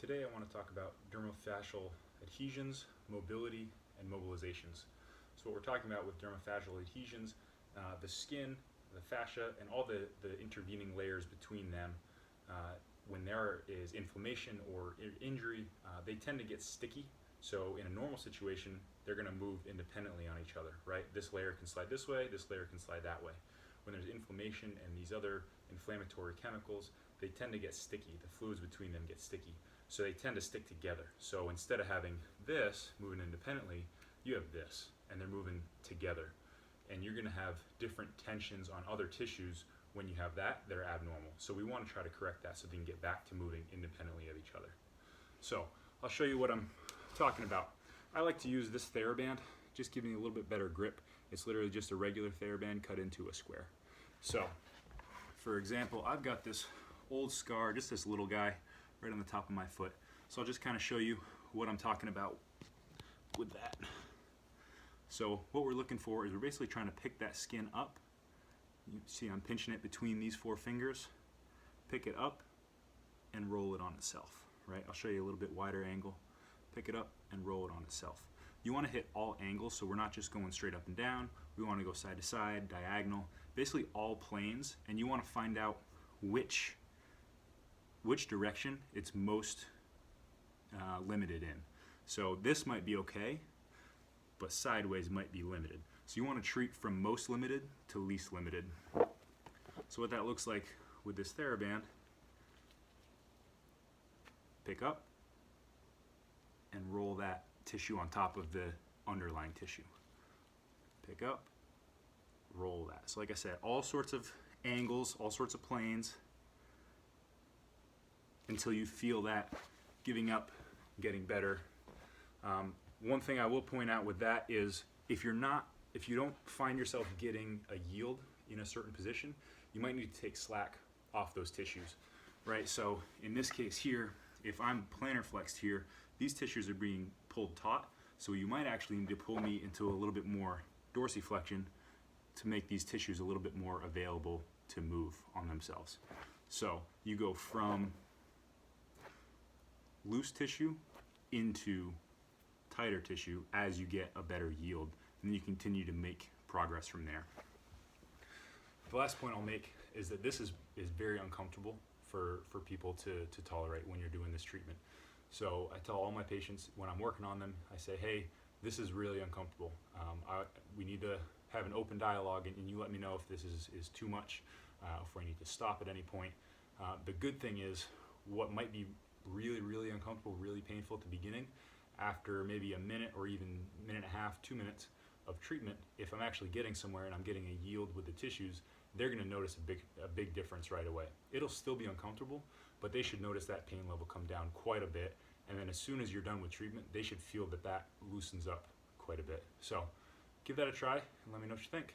Today I want to talk about dermofascial adhesions, mobility, and mobilizations. So what we're talking about with dermofascial adhesions, the skin, the fascia, and all the intervening layers between them, when there is inflammation or injury, they tend to get sticky. So in a normal situation, they're going to move independently on each other, right? This layer can slide this way, this layer can slide that way. When there's inflammation and these other inflammatory chemicals, they tend to get sticky. The fluids between them get sticky. So they tend to stick together. So instead of having this moving independently, you have this, and they're moving together. And you're going to have different tensions on other tissues when you have that are abnormal. So we want to try to correct that so they can get back to moving independently of each other. So I'll show you what I'm talking about. I like to use this Theraband, just giving you a little bit better grip. It's literally just a regular Theraband cut into a square. So, for example, I've got this old scar, just this little guy, right on the top of my foot. So I'll just kind of show you what I'm talking about with that. So what we're looking for is we're basically trying to pick that skin up. You see I'm pinching it between these four fingers. Pick it up and roll it on itself, right? I'll show you a little bit wider angle. Pick it up and roll it on itself. You want to hit all angles, so we're not just going straight up and down. We want to go side to side, diagonal, basically all planes, and you want to find out which direction it's most limited in. So this might be okay, but sideways might be limited. So you want to treat from most limited to least limited. So what that looks like with this Theraband, pick up and roll that tissue on top of the underlying tissue. Pick up, roll that. So like I said, all sorts of angles, all sorts of planes, until you feel that giving up, getting better. One thing I will point out with that is if you don't find yourself getting a yield in a certain position, you might need to take slack off those tissues, right? So in this case here, if I'm plantar flexed here, these tissues are being pulled taut, so you might actually need to pull me into a little bit more dorsiflexion to make these tissues a little bit more available to move on themselves. So you go from loose tissue into tighter tissue as you get a better yield, and then you continue to make progress from there. The last point I'll make is that this is very uncomfortable for people to tolerate when you're doing this treatment. So I tell all my patients when I'm working on them, I say, hey, this is really uncomfortable. We need to have an open dialogue, and you let me know if this is too much, if we need to stop at any point. The good thing is what might be really, really uncomfortable, really painful at the beginning, after maybe a minute or even a minute and a half, 2 minutes of treatment, if I'm actually getting somewhere and I'm getting a yield with the tissues, they're going to notice a big difference right away. It'll still be uncomfortable, but they should notice that pain level come down quite a bit, and then as soon as you're done with treatment, they should feel that loosens up quite a bit. So give that a try and let me know what you think.